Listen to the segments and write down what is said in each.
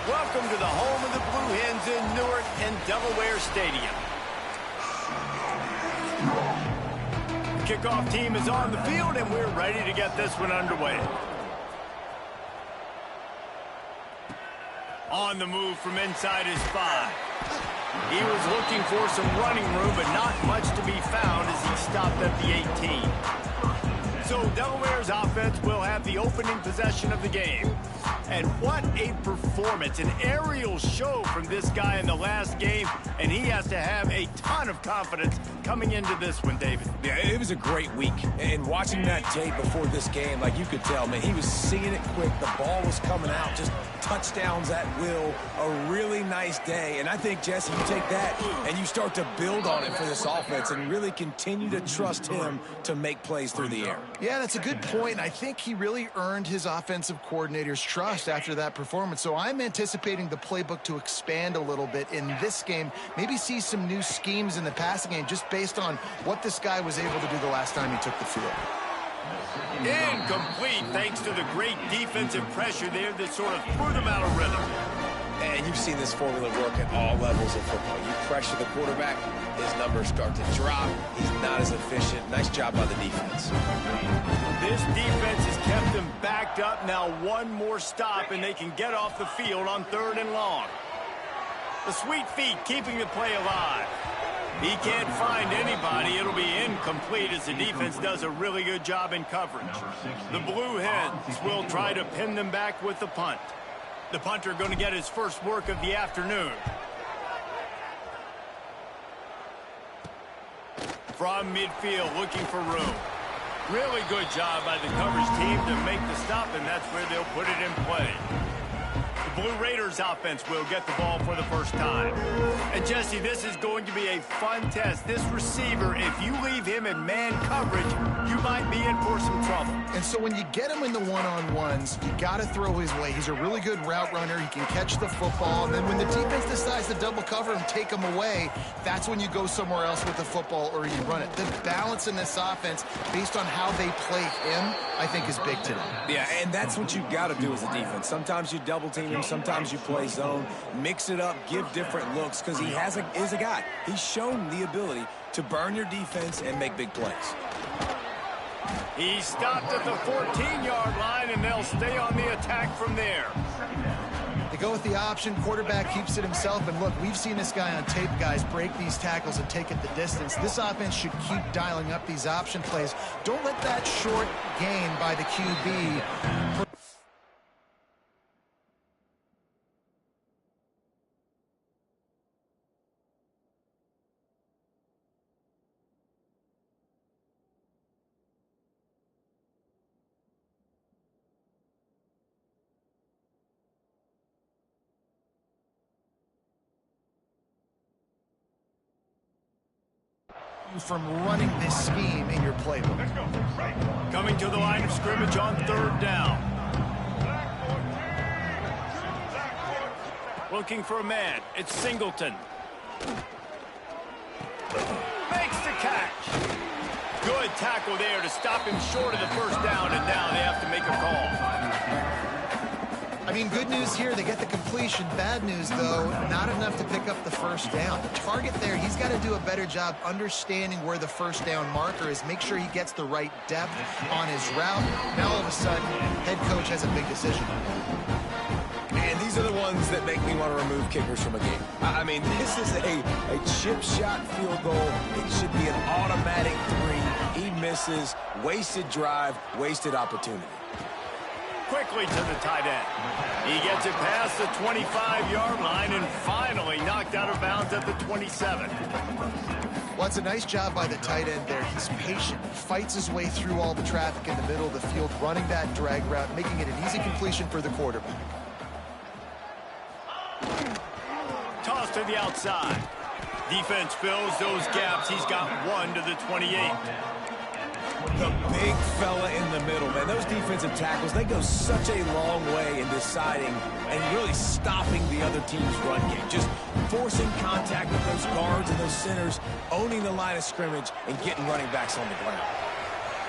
Welcome to the home of the Blue Hens in Newark and Delaware Stadium. The kickoff team is on the field, and we're ready to get this one underway. On the move from inside his 5. He was looking for some running room, but not much to be found as he stopped at the 18. So Delaware's offense will have the opening possession of the game. And what a performance, an aerial show from this guy in the last game, and he has to have a ton of confidence coming into this one, David. Yeah, it was a great week, and watching that tape before this game, like you could tell, man, he was seeing it quick, the ball was coming out, just touchdowns at will, a really nice day, and I think, Jesse, you take that and you start to build on it for this offense and really continue to trust him to make plays through the air. Yeah, that's a good point, and I think he really earned his offensive coordinator's trust after that performance. So I'm anticipating the playbook to expand a little bit in this game, maybe see some new schemes in the passing game just based on what this guy was able to do the last time he took the field. Incomplete thanks to the great defensive pressure there that sort of threw them out of rhythm. And you've seen this formula work at all levels of football. You pressure the quarterback, his numbers start to drop. He's not as efficient. Nice job by the defense. This defense has kept them backed up. Now one more stop, and they can get off the field on 3rd and long. The sweet feet keeping the play alive. He can't find anybody. It'll be incomplete as the defense does a really good job in coverage. The Blue Hens will try to pin them back with the punt. The punter going to get his first work of the afternoon. From midfield, looking for room. Really good job by the coverage team to make the stop, and that's where they'll put it in play. The Blue Raiders offense will get the ball for the first time. And Jesse, this is going to be a fun test. This receiver, if you leave him in man coverage, you might be in for some trouble. And so when you get him in the one-on-ones, you got to throw his way. He's a really good route runner. He can catch the football. And then when the defense decides to double cover him, take him away, that's when you go somewhere else with the football or you run it. The balance in this offense, based on how they play him, I think is big today. Yeah, and that's what you got to do as a defense. Sometimes you double team him, sometimes you play zone, mix it up, give different looks, because he is a guy. He's shown the ability to burn your defense and make big plays. He stopped at the 14-yard line, and they'll stay on the attack from there. They go with the option. Quarterback keeps it himself. And look, we've seen this guy on tape, guys, break these tackles and take it the distance. This offense should keep dialing up these option plays. Don't let that short gain by the QB from running this scheme in your playbook. Coming to the line of scrimmage on 3rd down. Looking for a man. It's Singleton. Makes the catch. Good tackle there to stop him short of the first down, and now they have to make a call. I mean, good news here, they get the completion. Bad news, though, not enough to pick up the first down. The target there, he's got to do a better job understanding where the first down marker is, make sure he gets the right depth on his route. Now, all of a sudden, head coach has a big decision. And these are the ones that make me want to remove kickers from a game. I mean, this is a chip shot field goal. It should be an automatic 3. He misses, wasted drive, wasted opportunity. Quickly to the tight end. He gets it past the 25-yard line and finally knocked out of bounds at the 27. Well, it's a nice job by the tight end there. He's patient. He fights his way through all the traffic in the middle of the field, running that drag route, making it an easy completion for the quarterback. Toss to the outside. Defense fills those gaps. He's got 1 to the 28. The big fella in the middle, man. Those defensive tackles, they go such a long way in deciding and really stopping the other team's run game. Just forcing contact with those guards and those centers, owning the line of scrimmage, and getting running backs on the ground.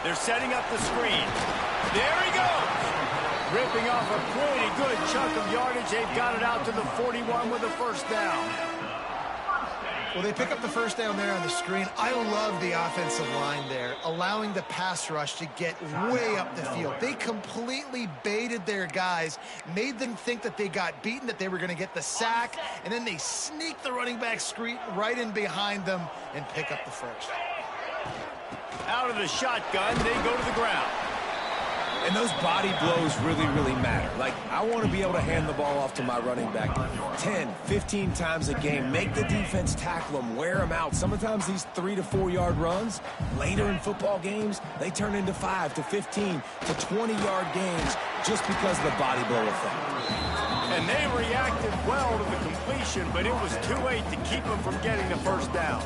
They're setting up the screen. There he goes. Ripping off a pretty good chunk of yardage. They've got it out to the 41 with a first down. Well, they pick up the first down there on the screen. I love the offensive line there, allowing the pass rush to get way up the field. They completely baited their guys, made them think that they got beaten, that they were going to get the sack, and then they sneak the running back screen right in behind them and pick up the first. Out of the shotgun, they go to the ground. And those body blows really, really matter. Like, I want to be able to hand the ball off to my running back 10, 15 times a game. Make the defense tackle them, wear them out. Sometimes these 3 to 4 yard runs, later in football games, they turn into 5 to 15 to 20 yard gains just because of the body blow effect. And they reacted well to the completion, but it was too late to keep them from getting the first down.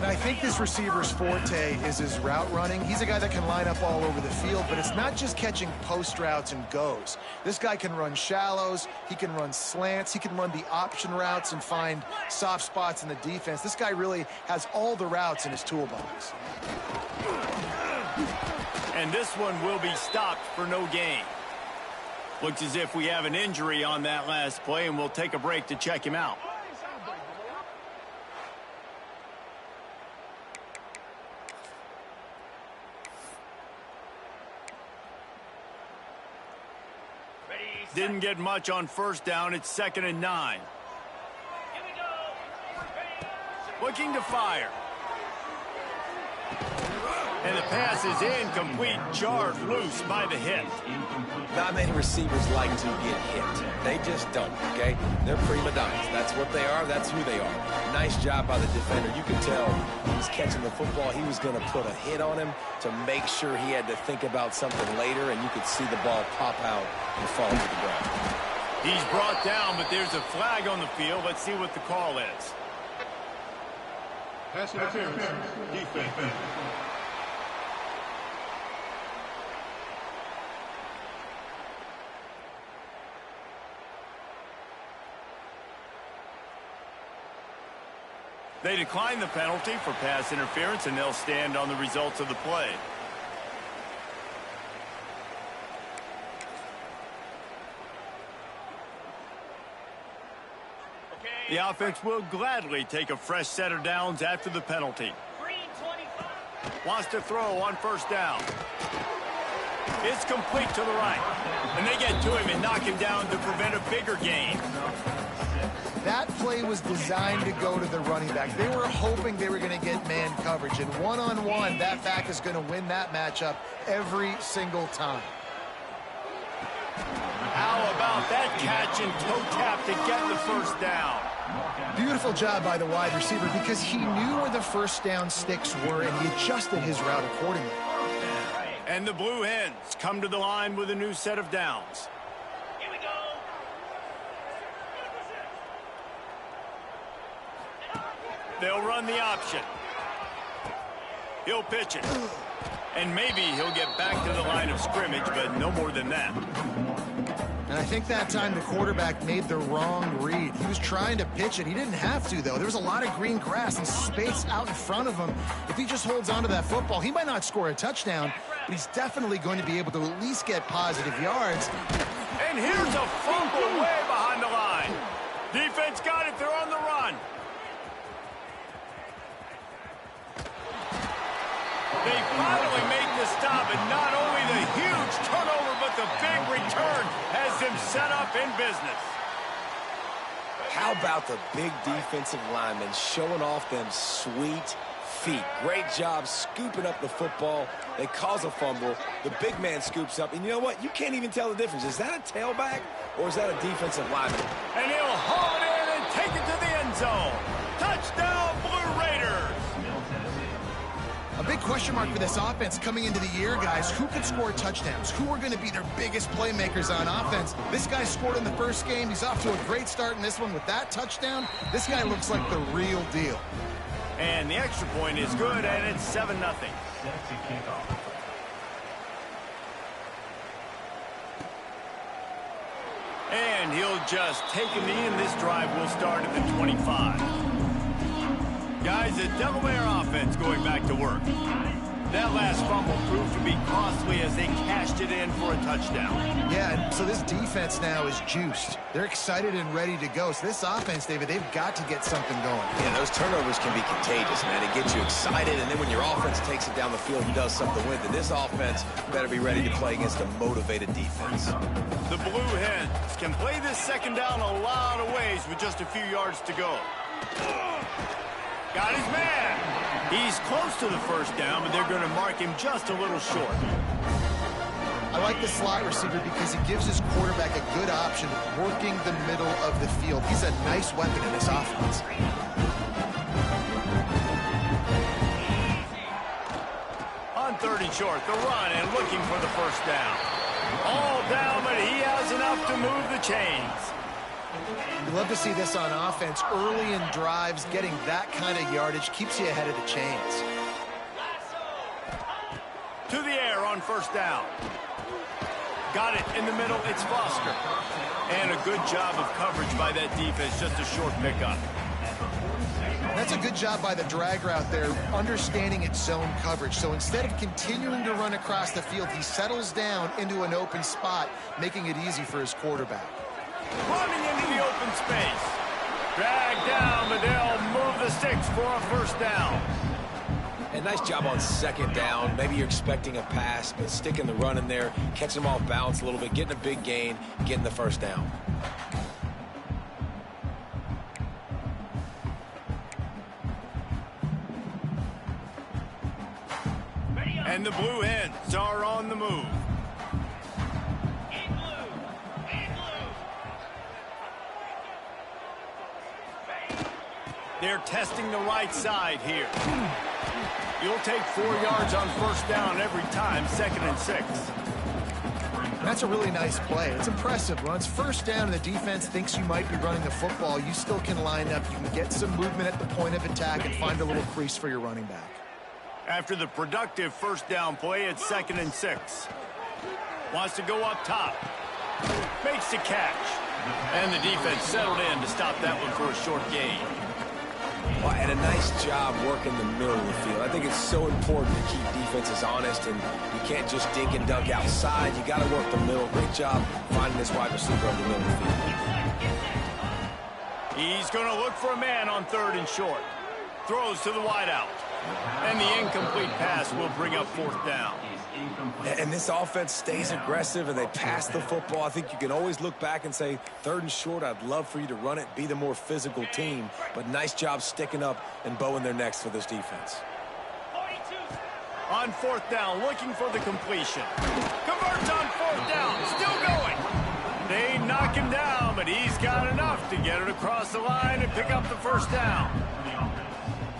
And I think this receiver's forte is his route running. He's a guy that can line up all over the field, but it's not just catching post routes and goes. This guy can run shallows, he can run slants, he can run the option routes and find soft spots in the defense. This guy really has all the routes in his toolbox. And this one will be stopped for no gain. Looks as if we have an injury on that last play, and we'll take a break to check him out. Didn't get much on first down. It's 2nd and 9. Looking to fire. And the pass is incomplete, jarred loose by the hit. Not many receivers like to get hit. They just don't, okay? They're prima donnas. That's what they are. That's who they are. Nice job by the defender. You can tell he was catching the football. He was going to put a hit on him to make sure he had to think about something later, and you could see the ball pop out and fall to the ground. He's brought down, but there's a flag on the field. Let's see what the call is. Pass interference. Defense. They decline the penalty for pass interference, and they'll stand on the results of the play. The offense will gladly take a fresh set of downs after the penalty. Wants to throw on first down. It's complete to the right. And they get to him and knock him down to prevent a bigger gain. That play was designed to go to the running back. They were hoping they were going to get man coverage. And one-on-one, that back is going to win that matchup every single time. How about that catch and toe tap to get the first down? Beautiful job by the wide receiver because he knew where the first down sticks were and he adjusted his route accordingly. And the Blue Hens come to the line with a new set of downs. Here we go. They'll run the option. He'll pitch it. And maybe he'll get back to the line of scrimmage, but no more than that. And I think that time the quarterback made the wrong read. He was trying to pitch it. He didn't have to, though. There was a lot of green grass and space out in front of him. If he just holds on to that football, he might not score a touchdown, but he's definitely going to be able to at least get positive yards. And here's a fumble way behind the line. Defense got it. They're on the run. They finally make the stop, and not only the huge turnover, but the big return has them set up in business. How about the big defensive linemen showing off them sweet feet? Great job scooping up the football. They cause a fumble. The big man scoops up, and you know what? You can't even tell the difference. Is that a tailback or is that a defensive lineman? And he'll haul it in and take it to the end zone. Touchdown, Blue Raiders. A big question mark for this offense coming into the year, guys. Who could score touchdowns? Who are going to be their biggest playmakers on offense? This guy scored in the first game. He's off to a great start in this one with that touchdown. This guy looks like the real deal. And the extra point is good, and it's 7-0. And he'll just take a knee, and this drive will start at the 25. Guys, the Delaware offense going back to work. That last fumble proved to be costly as they cashed it in for a touchdown. Yeah, and so this defense now is juiced. They're excited and ready to go. So this offense, David, they've got to get something going. Yeah, those turnovers can be contagious, man. It gets you excited, and then when your offense takes it down the field and does something with it, this offense better be ready to play against a motivated defense. The Blue Hens can play this second down a lot of ways with just a few yards to go. Got his man. He's close to the first down, but they're going to mark him just a little short. I like the slot receiver because he gives his quarterback a good option working the middle of the field. He's a nice weapon in this offense. On 3rd and short, the run and looking for the first down. All down, but he has enough to move the chains. You love to see this on offense. Early in drives, getting that kind of yardage keeps you ahead of the chains. To the air on first down. Got it in the middle. It's Foster. And a good job of coverage by that defense. Just a short pickup. That's a good job by the drag route there, understanding its zone coverage. So instead of continuing to run across the field, he settles down into an open spot, making it easy for his quarterback. Running into the open space. Dragged down, but they'll move the sticks for a first down. And nice job on second down. Maybe you're expecting a pass, but sticking the run in there, catching them off balance a little bit, getting a big gain, getting the first down. And the Blue Hens are on the move. They're testing the right side here. You'll take 4 yards on first down every time, 2nd and 6. That's a really nice play. It's impressive. When it's first down and the defense thinks you might be running the football, you still can line up. You can get some movement at the point of attack and find a little crease for your running back. After the productive first down play, it's 2nd and 6. Wants to go up top. Makes the catch. And the defense settled in to stop that one for a short gain. Well, and a nice job working the middle of the field. I think it's so important to keep defenses honest, and you can't just dink and dunk outside. You got to work the middle. Great job finding this wide receiver on the middle of the field. He's going to look for a man on 3rd and short. Throws to the wideout. And the incomplete pass will bring up 4th down. And this offense stays aggressive, and they pass the football. I think you can always look back and say, 3rd and short, I'd love for you to run it, be the more physical team. But nice job sticking up and bowing their necks for this defense. On 4th down, looking for the completion. Converts on 4th down, still going. They knock him down, but he's got enough to get it across the line and pick up the first down.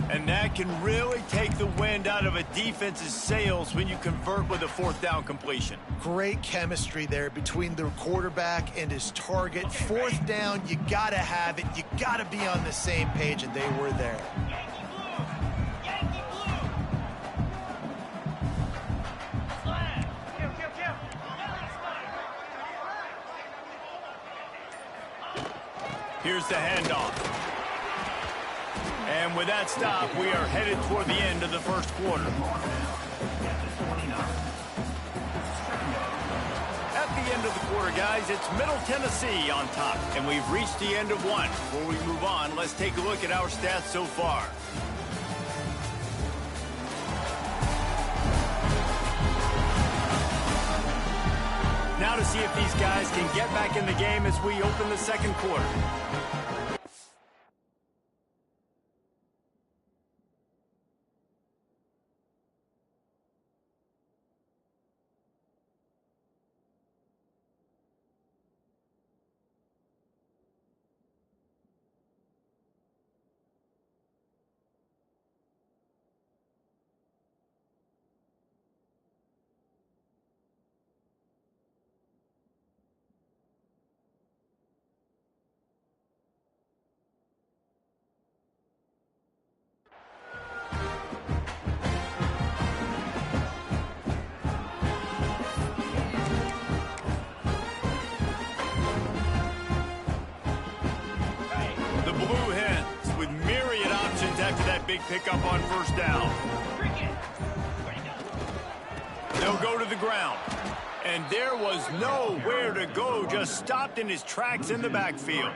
And that can really take the wind out of a defense's sails when you convert with a 4th down completion. Great chemistry there between the quarterback and his target. 4th down, you got to have it. You got to be on the same page, and they were there. Here's the handoff. And with that stop, we are headed toward the end of the first quarter. At the end of the quarter, guys, it's Middle Tennessee on top. And we've reached the end of one. Before we move on, let's take a look at our stats so far. Now to see if these guys can get back in the game as we open the second quarter. Big pickup on first down. They'll go to the ground. And there was nowhere to go, just stopped in his tracks in the backfield.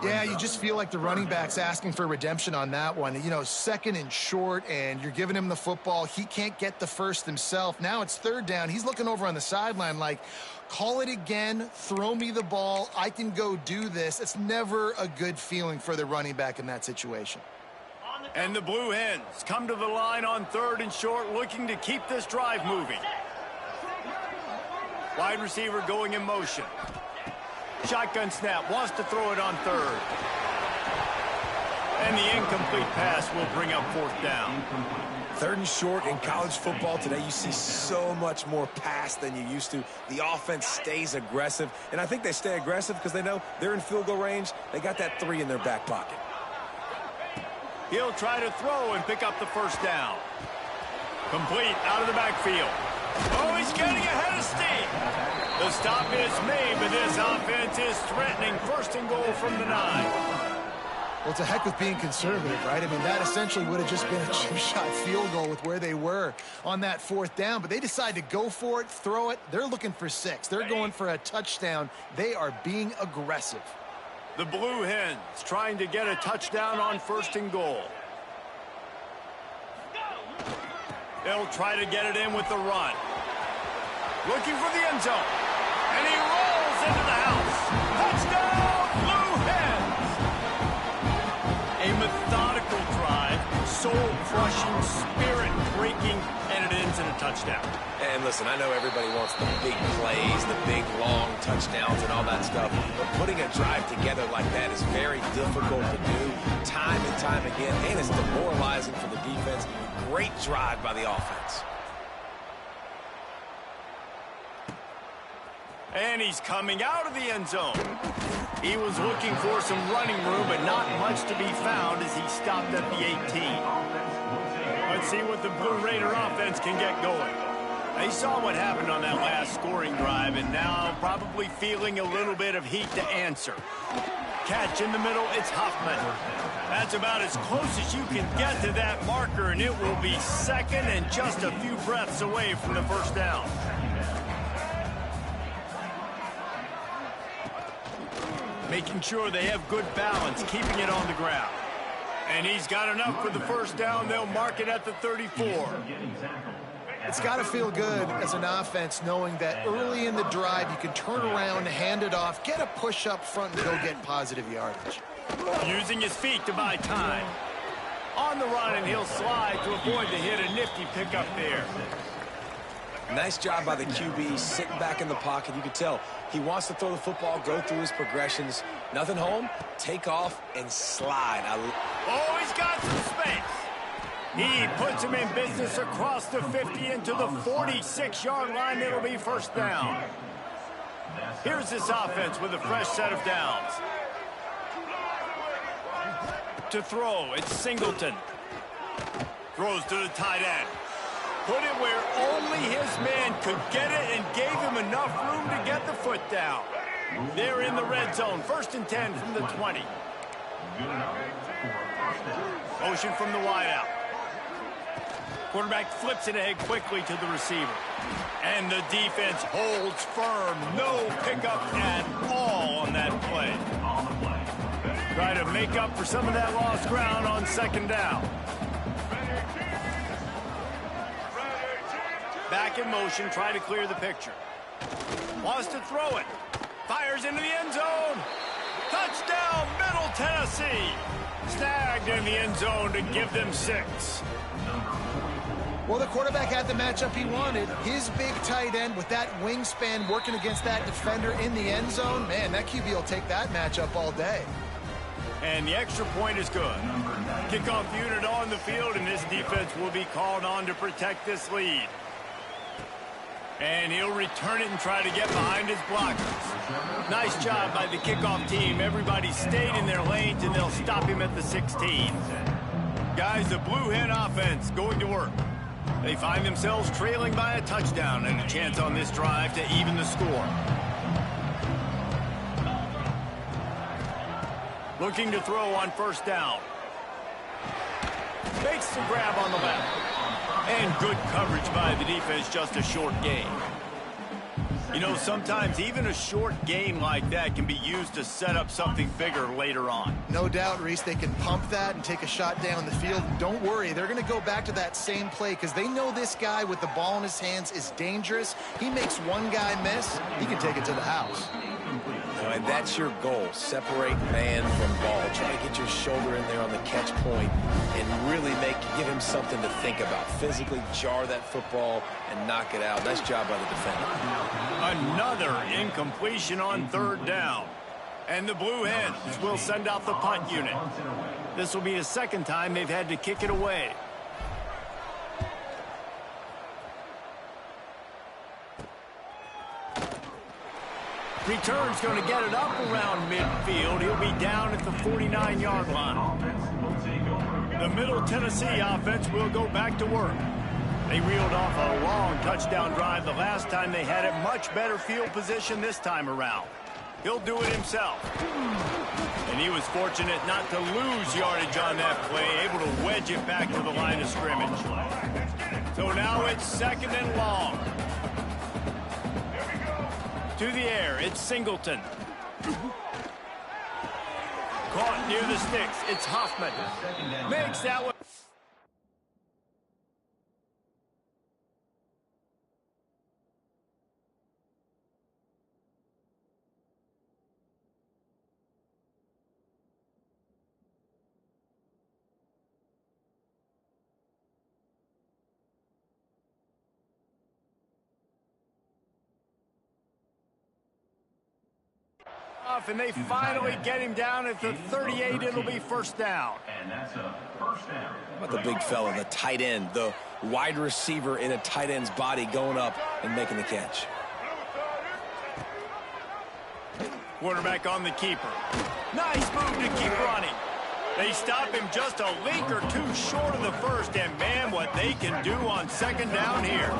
Yeah, you just feel like the running back's asking for redemption on that one. You know, second and short, and you're giving him the football. He can't get the first himself. Now it's third down. He's looking over on the sideline like, call it again, throw me the ball, I can go do this. It's never a good feeling for the running back in that situation. And the Blue Hens come to the line on third and short, looking to keep this drive moving. Wide receiver going in motion. Shotgun snap, wants to throw it on third. And the incomplete pass will bring up fourth down. Third and short in college football today, you see so much more pass than you used to. The offense stays aggressive, and I think they stay aggressive because they know they're in field goal range. They got that 3 in their back pocket. He'll try to throw and pick up the first down. Complete out of the backfield. Oh, he's getting ahead of steam. The stop is made, but this offense is threatening first and goal from the 9. Well, it's a heck of being conservative, right? I mean, that essentially would have just been a chip-shot field goal with where they were on that fourth down, but they decide to go for it, throw it. They're looking for 6. They're going for a touchdown. They are being aggressive. The Blue Hens trying to get a touchdown on first and goal. They'll try to get it in with the run. Looking for the end zone. And he rolls into the house. Touchdown, Blue Hens! A methodical drive, soul-crushing, spirit-breaking, and it ends in a touchdown. And listen, I know everybody wants the big plays, the big, long touchdowns and all that stuff, but putting a drive together like that is very difficult to do time and time again, and it's demoralizing for the defense. Great drive by the offense. And he's coming out of the end zone. He was looking for some running room, but not much to be found as he stopped at the 18. Let's see what the Blue Raider offense can get going. They saw what happened on that last scoring drive, and now probably feeling a little bit of heat to answer. Catch in the middle, it's Huffman. That's about as close as you can get to that marker, and it will be second and just a few breaths away from the first down. Making sure they have good balance, keeping it on the ground. And he's got enough for the first down. They'll mark it at the 34. It's got to feel good as an offense knowing that early in the drive you can turn around, hand it off, get a push up front, and go get positive yardage. Using his feet to buy time. On the run, and he'll slide to avoid the hit. A nifty pickup there. Nice job by the QB, sitting back in the pocket. You can tell he wants to throw the football, go through his progressions. Nothing home, take off, and slide. Oh, he's got some space. He puts him in business across the 50 into the 46-yard line. It'll be first down. Here's this offense with a fresh set of downs. To throw, it's Singleton. Throws to the tight end. Put it where only his man could get it and gave him enough room to get the foot down. They're in the red zone. First and 10 from the 20. Motion from the wideout. Quarterback flips it ahead quickly to the receiver. And the defense holds firm. No pickup at all on that play. Try to make up for some of that lost ground on second down. Back in motion, try to clear the picture. Wants to throw it. Fires into the end zone. Touchdown, Middle Tennessee. Snagged in the end zone to give them 6. Well, the quarterback had the matchup he wanted. His big tight end with that wingspan working against that defender in the end zone. Man, that QB will take that matchup all day. And the extra point is good. Kickoff unit on the field, and this defense will be called on to protect this lead. And he'll return it and try to get behind his blockers. Nice job by the kickoff team. Everybody stayed in their lanes, and they'll stop him at the 16. Guys, the Blue Hen offense going to work. They find themselves trailing by a touchdown and a chance on this drive to even the score. Looking to throw on first down. Makes the grab on the left. And good coverage by the defense, just a short gain. You know, sometimes even a short gain like that can be used to set up something bigger later on. No doubt, Reese, they can pump that and take a shot down the field. Don't worry, they're going to go back to that same play because they know this guy with the ball in his hands is dangerous. He makes one guy miss, he can take it to the house. And that's your goal. Separate man from ball. Try to get your shoulder in there on the catch point and really give him something to think about. Physically jar that football and knock it out. Nice job by the defender. Another incompletion on third down. And the Blue Hens will send out the punt unit. This will be the second time they've had to kick it away. Return's going to get it up around midfield. He'll be down at the 49-yard line. The Middle Tennessee offense will go back to work. They reeled off a long touchdown drive the last time they had a much better field position this time around. He'll do it himself. And he was fortunate not to lose yardage on that play, able to wedge it back to the line of scrimmage. So now it's second and long. To the air, it's Singleton. Caught near the sticks, it's Hoffman. Makes that one. And they finally get him down at the 38. It'll be first down. And that's a first down. How about the big fella, the tight end, the wide receiver in a tight end's body going up and making the catch. Quarterback on the keeper. Nice move to keep running. They stop him just a link or two short of the first, and man, what they can do on second down here.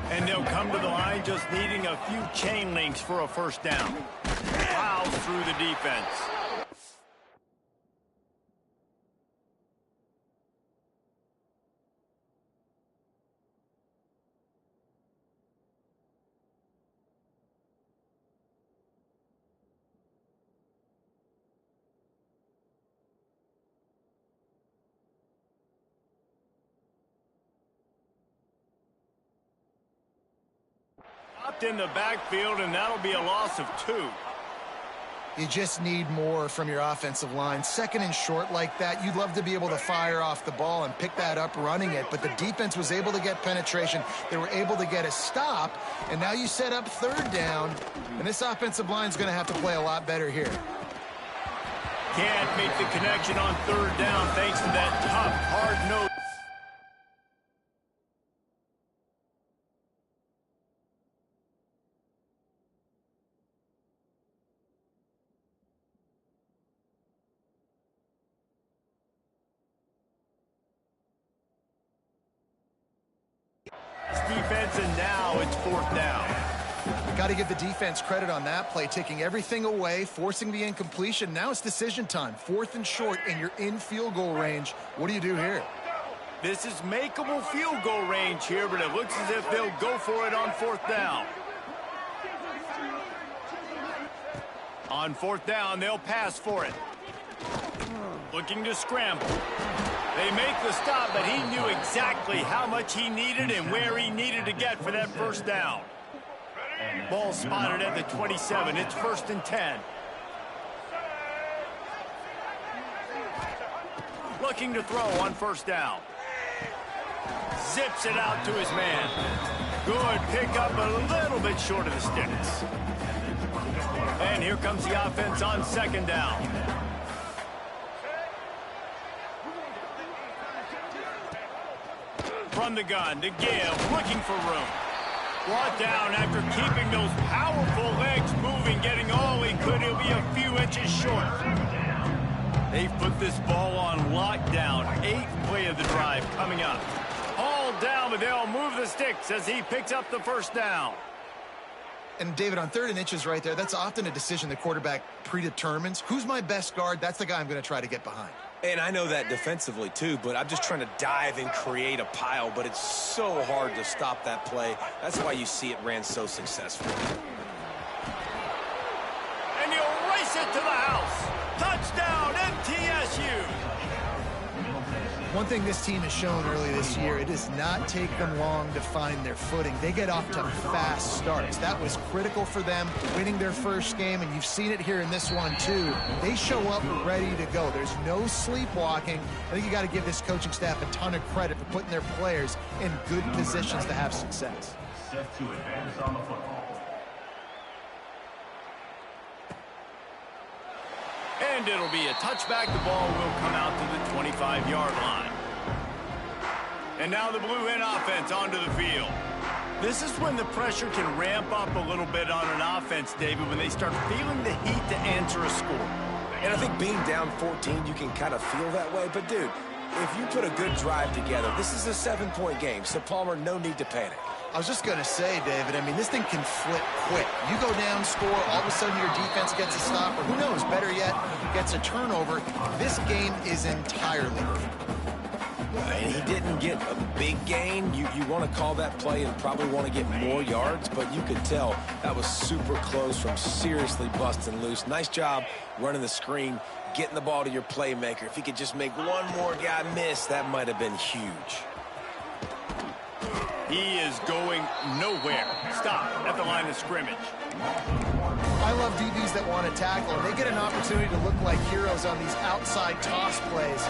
And they'll come to the line just needing a few chain links for a first down. Plows through the defense. Stopped in the backfield, and that'll be a loss of 2. You just need more from your offensive line. Second and short like that, you'd love to be able to fire off the ball and pick that up running it, but the defense was able to get penetration. They were able to get a stop, and now you set up third down, and this offensive line is going to have to play a lot better here. Can't make the connection on third down thanks to that tough, hard nose. Defense, and now it's fourth down. Got to give the defense credit on that play, taking everything away, forcing the incompletion. Now it's decision time. Fourth and short, and you're in field goal range. What do you do here? This is makeable field goal range here, but it looks as if they'll go for it on fourth down. On fourth down, they'll pass for it. Looking to scramble. They make the stop, but he knew exactly how much he needed and where he needed to get for that first down. Ball spotted at the 27. It's first and 10. Looking to throw on first down. Zips it out to his man. Good pickup, a little bit short of the sticks. And here comes the offense on second down. From the gun to give, looking for room. Brought down after keeping those powerful legs moving, getting all he could. He'll be a few inches short. They've put this ball on lockdown. 8th play of the drive coming up. All down, but they'll move the sticks as he picks up the first down. And, David, on 3rd and inches right there, that's often a decision the quarterback predetermines. Who's my best guard? That's the guy I'm going to try to get behind. And I know that defensively too, but I'm just trying to dive and create a pile, but it's so hard to stop that play. That's why you see it ran so successfully. And he'll race it to the house. Touchdown, MTSU. One thing this team has shown early this year, it does not take them long to find their footing. They get off to fast starts. That was critical for them winning their first game, and you've seen it here in this one too. They show up ready to go. There's no sleepwalking. I think you got to give this coaching staff a ton of credit for putting their players in good positions to have success. Set to advance on the football. And it'll be a touchback. The ball will come out to the 25-yard line. And now the Blue Hen offense onto the field. This is when the pressure can ramp up a little bit on an offense, David, when they start feeling the heat to answer a score. And I think being down 14, you can kind of feel that way. But, dude, if you put a good drive together, this is a 7-point game. So, Palmer, no need to panic. I was just going to say, David, I mean, this thing can flip quick. You go down, score, all of a sudden your defense gets a stop, or who knows, better yet, gets a turnover. This game is entirely different. And he didn't get a big gain. You want to call that play and probably want to get more yards, but you could tell that was super close from seriously busting loose. Nice job running the screen, getting the ball to your playmaker. If he could just make one more guy miss, that might have been huge. He is going nowhere. Stop at the line of scrimmage. I love DBs that want to tackle, and they get an opportunity to look like heroes on these outside toss plays.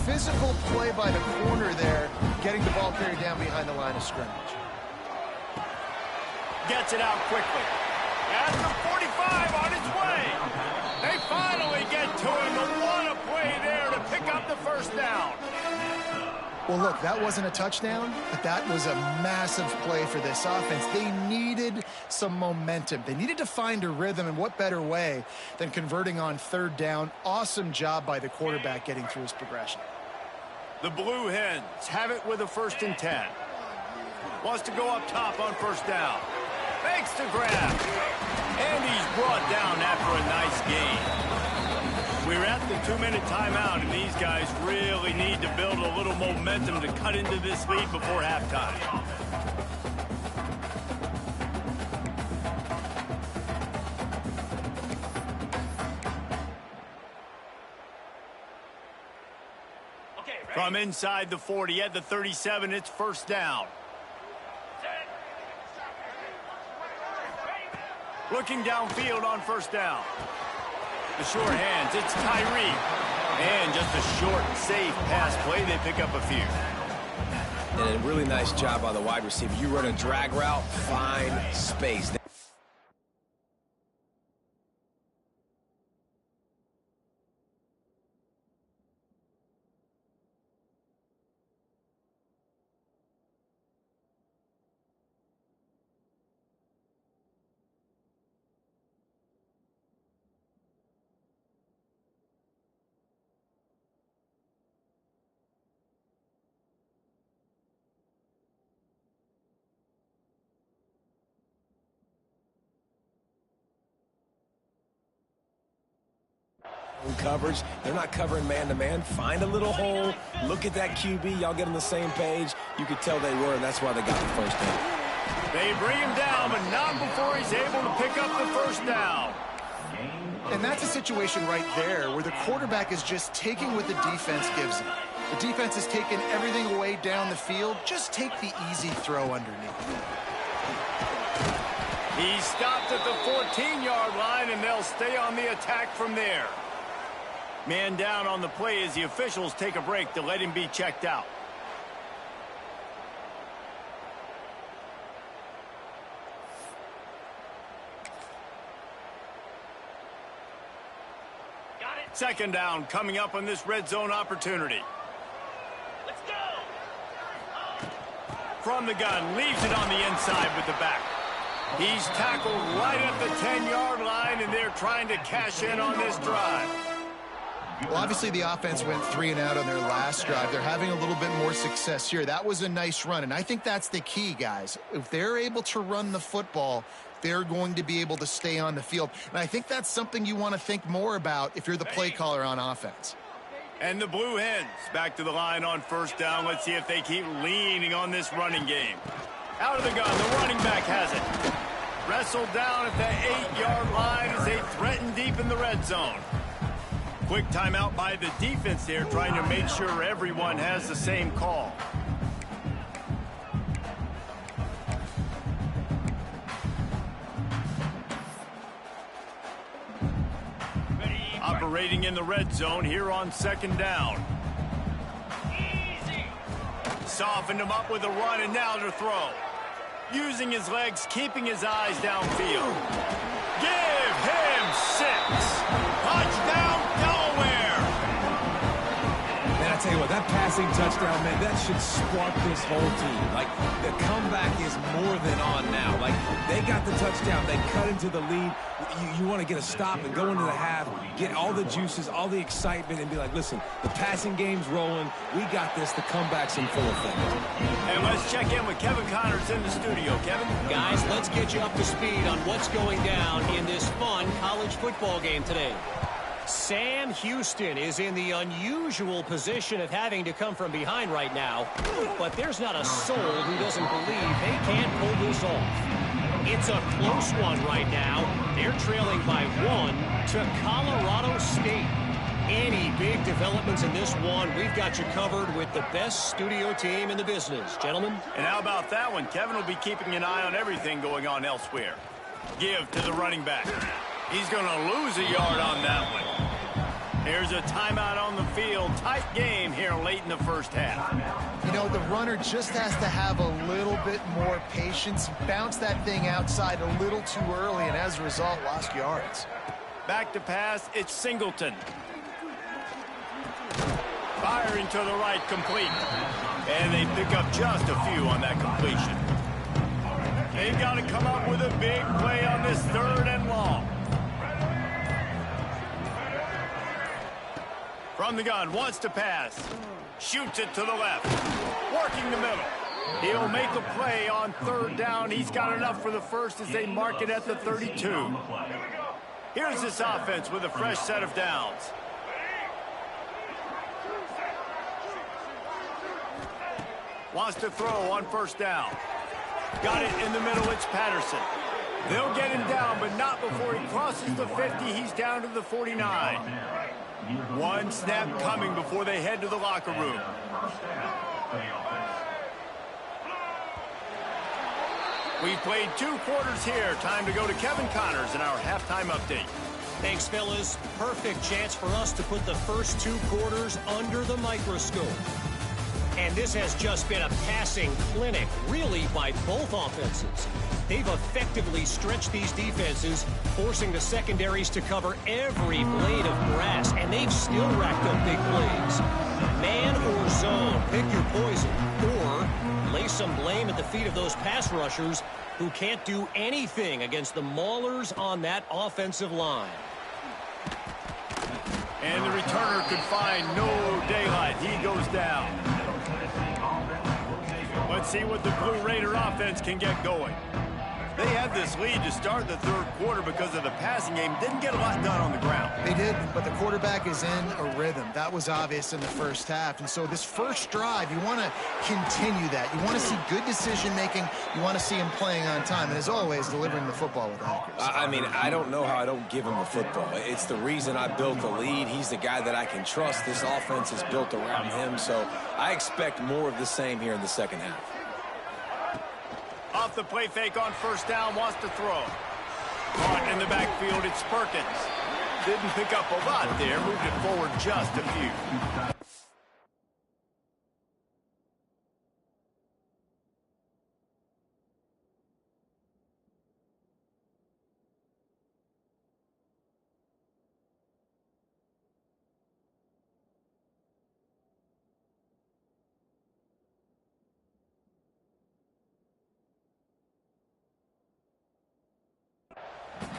Physical play by the corner there, getting the ball carried down behind the line of scrimmage. Gets it out quickly. At the 45 on its way. They finally get to him. But what a play there to pick up the first down. Well, look, that wasn't a touchdown, but that was a massive play for this offense. They needed some momentum. They needed to find a rhythm, and what better way than converting on third down. Awesome job by the quarterback getting through his progression. The Blue Hens have it with a 1st and 10. Wants to go up top on first down. Makes the grab. And he's brought down after a nice gain. We're at the 2-minute timeout, and these guys really need to build a little momentum to cut into this lead before halftime. From inside the 40 at the 37, it's first down. Looking downfield on first down. The short hands, it's Tyree. And just a short, safe pass play. They pick up a few. And a really nice job by the wide receiver. You run a drag route, find space. Coverage. They're not covering man-to-man. Find a little hole. Look at that QB. Y'all get on the same page. You could tell they were, and that's why they got the first down. They bring him down, but not before he's able to pick up the first down. And that's a situation right there where the quarterback is just taking what the defense gives him. The defense is taking everything away down the field. Just take the easy throw underneath. He stopped at the 14-yard line, and they'll stay on the attack from there. Man down on the play as the officials take a break to let him be checked out. Second down coming up on this red zone opportunity. Let's go! From the gun, leaves it on the inside with the back. He's tackled right at the 10-yard line, and they're trying to cash in on this drive. Well, obviously the offense went 3 and out on their last drive. They're having a little bit more success here. That was a nice run, and I think that's the key, guys. If they're able to run the football, they're going to be able to stay on the field. And I think that's something you want to think more about if you're the play caller on offense. And the Blue Hens back to the line on first down. Let's see if they keep leaning on this running game. Out of the gun, the running back has it. Wrestled down at the 8-yard line as they threaten deep in the red zone. Quick timeout by the defense there, trying to make sure everyone has the same call. Operating in the red zone here on second down. Softened him up with a run, and now to throw. Using his legs, keeping his eyes downfield. Give him 6. Touchdown, Delaware. Man, I tell you what, that passing touchdown, man, that should spark this whole team. Like, the comeback is more than on now. Like, they got the touchdown. They cut into the lead. You want to get a stop and go into the half, get all the juices, all the excitement, and be like, listen, the passing game's rolling. We got this. The comeback's in full effect. And let's check in with Kevin Connors in the studio. Kevin? Guys, let's get you up to speed on what's going down in this fun college football game today. Sam Houston is in the unusual position of having to come from behind right now, but there's not a soul who doesn't believe they can't pull this off. It's a close one right now. They're trailing by 1 to Colorado State. Any big developments in this one, we've got you covered with the best studio team in the business. Gentlemen? And how about that one? Kevin will be keeping an eye on everything going on elsewhere. Give to the running back. He's going to lose a yard on that one. Here's a timeout on the field. Tight game here late in the first half. You know, the runner just has to have a little bit more patience. Bounce that thing outside a little too early, and as a result, lost yards. Back to pass, it's Singleton. Firing to the right, complete. And they pick up just a few on that completion. They've got to come up with a big play on this 3rd and long. From the gun, wants to pass. Shoots it to the left. Working the middle. He'll make a play on 3rd down. He's got enough for the first as they mark it at the 32. Here's this offense with a fresh set of downs. Wants to throw on 1st down. Got it in the middle, it's Patterson. They'll get him down, but not before he crosses the 50. He's down to the 49. One snap coming before they head to the locker room. We've played 2 quarters here. Time to go to Kevin Connors in our halftime update. Thanks, fellas. Perfect chance for us to put the first 2 quarters under the microscope. And this has just been a passing clinic, really, by both offenses. They've effectively stretched these defenses, forcing the secondaries to cover every blade of grass, and they've still racked up big plays. Man or zone, pick your poison, or lay some blame at the feet of those pass rushers who can't do anything against the maulers on that offensive line. And the returner could find no daylight. He goes down. Let's see what the Blue Raider offense can get going. They had this lead to start the 3rd quarter because of the passing game. Didn't get a lot done on the ground. They did, but the quarterback is in a rhythm. That was obvious in the first half. And so this first drive, you want to continue that. You want to see good decision-making. You want to see him playing on time. And as always, delivering the football with accuracy. I mean, I don't know how I don't give him the football. It's the reason I built the lead. He's the guy that I can trust. This offense is built around him. So I expect more of the same here in the second half. Off the play fake on 1st down, wants to throw. Caught in the backfield, it's Perkins. Didn't pick up a lot there, moved it forward just a few.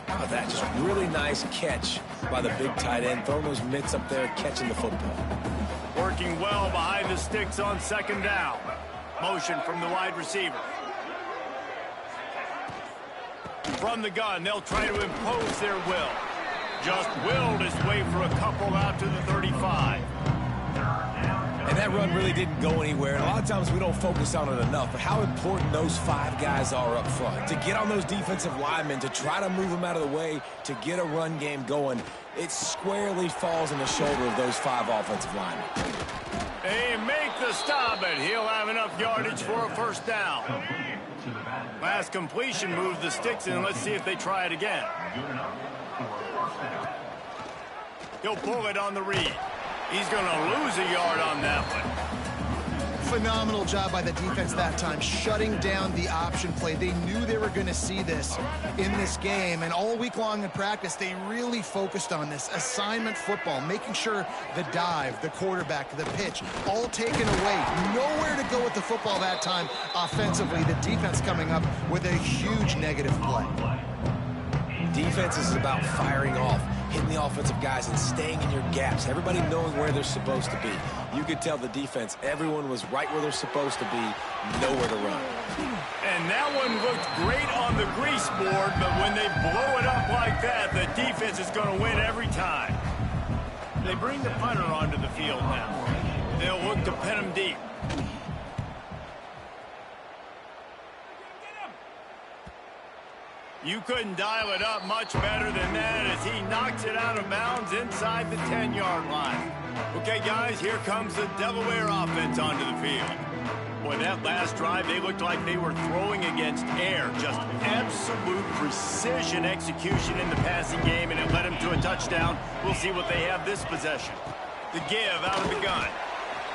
How about that? Just really nice catch by the big tight end. Throwing those mitts up there, catching the football. Working well behind the sticks on 2nd down. Motion from the wide receiver. From the gun, they'll try to impose their will. Just willed his way for a couple out to the 35. And that run really didn't go anywhere. And a lot of times we don't focus on it enough, but how important those 5 guys are up front. To get on those defensive linemen, to try to move them out of the way, to get a run game going, it squarely falls on the shoulder of those 5 offensive linemen. They make the stop, and he'll have enough yardage for a first down. Last completion moves the sticks in. Let's see if they try it again. He'll pull it on the read. He's going to lose a yard on that one. Phenomenal job by the defense that time, shutting down the option play. They knew they were going to see this in this game, and all week long in practice, they really focused on this assignment football, making sure the dive, the quarterback, the pitch, all taken away. Nowhere to go with the football that time offensively. The defense coming up with a huge negative play. Defense is about firing off, hitting the offensive guys and staying in your gaps, everybody knowing where they're supposed to be. You could tell the defense, everyone was right where they're supposed to be, nowhere to run. And that one looked great on the grease board, but when they blow it up like that, the defense is going to win every time. They bring the punter onto the field now. They'll look to pin him deep. You couldn't dial it up much better than that as he knocks it out of bounds inside the 10-yard line. Okay, guys, here comes the Delaware offense onto the field. Boy, that last drive, they looked like they were throwing against air. Just absolute precision execution in the passing game, and it led them to a touchdown. We'll see what they have this possession. The give out of the gun.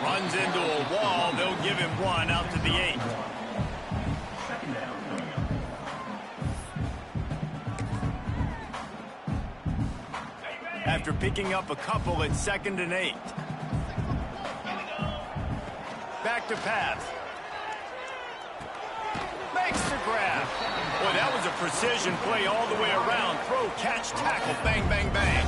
Runs into a wall. They'll give him one out to the 8. After picking up a couple at 2nd and 8. Back to pass. Makes the grab. Boy, that was a precision play all the way around. Throw, catch, tackle, bang, bang, bang.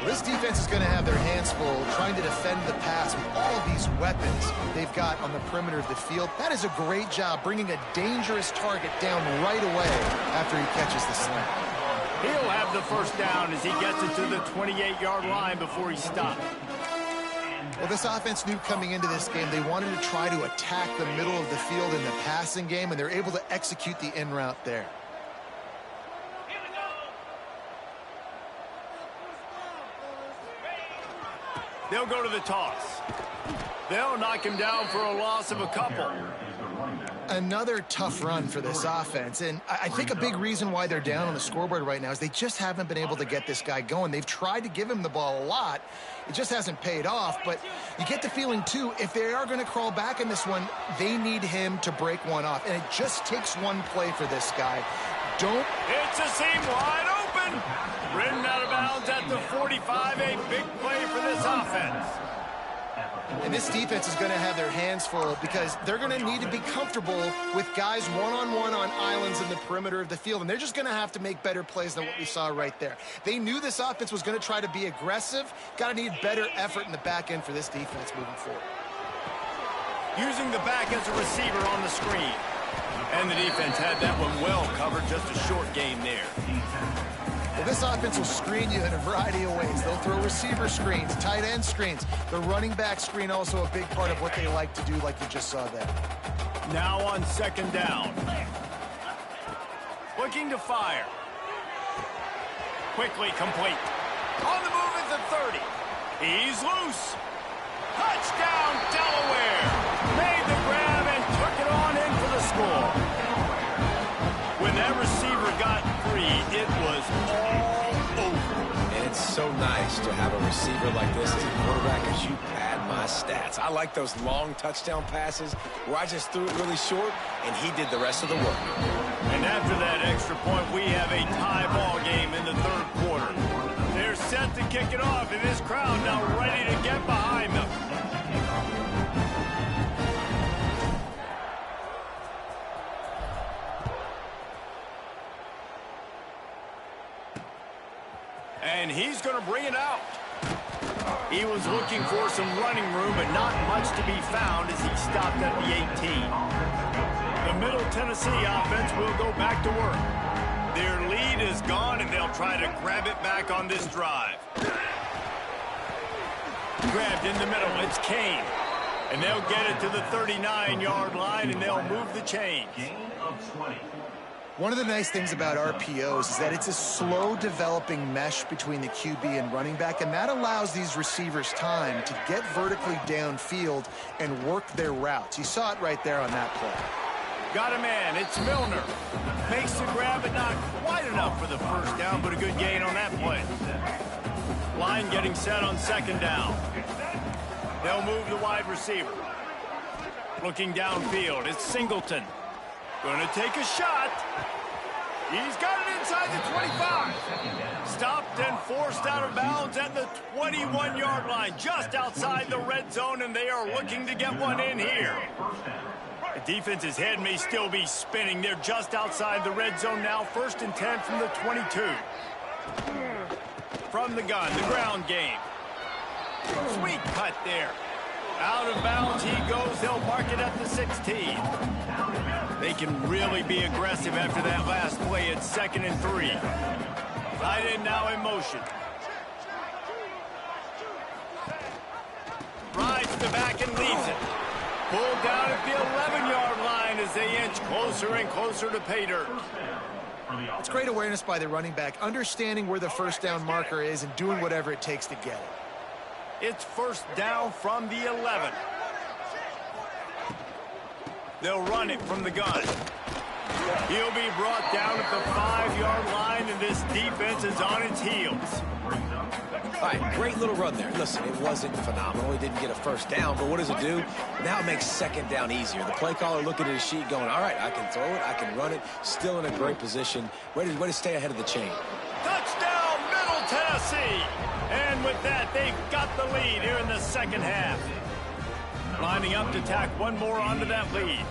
This defense is going to have their hands full trying to defend the pass with all these weapons they've got on the perimeter of the field. That is a great job bringing a dangerous target down right away after he catches the snap. He'll have the first down as he gets it to the 28-yard line before he stopped. Well, this offense knew coming into this game they wanted to try to attack the middle of the field in the passing game, and they're able to execute the in route there. They'll go to the toss. They'll knock him down for a loss of a couple. Another tough run for this offense, and I think a big reason why they're down on the scoreboard right now is they just haven't been able to get this guy going. They've tried to give him the ball a lot. It just hasn't paid off, but you get the feeling, too, if they are going to crawl back in this one, they need him to break one off, and it just takes one play for this guy. It's a seam wide open. Ridden out of bounds at the 45, a big play for this offense. And this defense is going to have their hands full because they're going to need to be comfortable with guys one-on-one on islands in the perimeter of the field, and they're just going to have to make better plays than what we saw right there. They knew this offense was going to try to be aggressive. Got to need better effort in the back end for this defense moving forward. Using the back as a receiver on the screen. And the defense had that one well covered, just a short gain there. Well, this offense will screen you in a variety of ways. They'll throw receiver screens, tight end screens. The running back screen also a big part of what they like to do, like you just saw there. Now on 2nd down. Looking to fire. Quickly complete. On the move at the 30. He's loose. Touchdown, Delaware. Made the grab and took it on in for the score. When that receiver got free, it was all over. And it's so nice to have a receiver like this as a quarterback as you pad my stats. I like those long touchdown passes where I just threw it really short and he did the rest of the work. And after that extra point, we have a tie ball game in the 3rd quarter. They're set to kick it off, and this crowd now ready to get behind them. And he's going to bring it out. He was looking for some running room, but not much to be found as he stopped at the 18. The Middle Tennessee offense will go back to work. Their lead is gone, and they'll try to grab it back on this drive. Grabbed in the middle. It's Kane. And they'll get it to the 39-yard line, and they'll move the chains. Gain of 20. One of the nice things about RPOs is that it's a slow developing mesh between the QB and running back, and that allows these receivers time to get vertically downfield and work their routes. You saw it right there on that play. Got a man. It's Milner. Makes the grab, but not quite enough for the first down, but a good gain on that play. Line getting set on second down. They'll move the wide receiver. Looking downfield, it's Singleton. Going to take a shot. He's got it inside the 25. Stopped and forced out of bounds at the 21-yard line, just outside the red zone, and they are looking to get one in here. The defense's head may still be spinning. They're just outside the red zone now, 1st and 10 from the 22. From the gun, the ground game. Sweet cut there. Out of bounds he goes. They'll mark it at the 16. They can really be aggressive after that last play. It's 2nd and 3. Tight end now in motion. Rides the back and leaves it. Pulled down at the 11-yard line as they inch closer and closer to pay dirt. It's great awareness by the running back, understanding where the first down marker is and doing whatever it takes to get it. It's 1st down from the 11. They'll run it from the gun. He'll be brought down at the 5-yard line, and this defense is on its heels. All right, great little run there. Listen, it wasn't phenomenal. He didn't get a first down, but what does it do? Now it makes second down easier. The play caller looking at his sheet going, all right, I can throw it, I can run it, still in a great position. Way to stay ahead of the chain. Touchdown, Middle Tennessee! And with that, they've got the lead here in the second half. Lining up to tack one more onto that lead.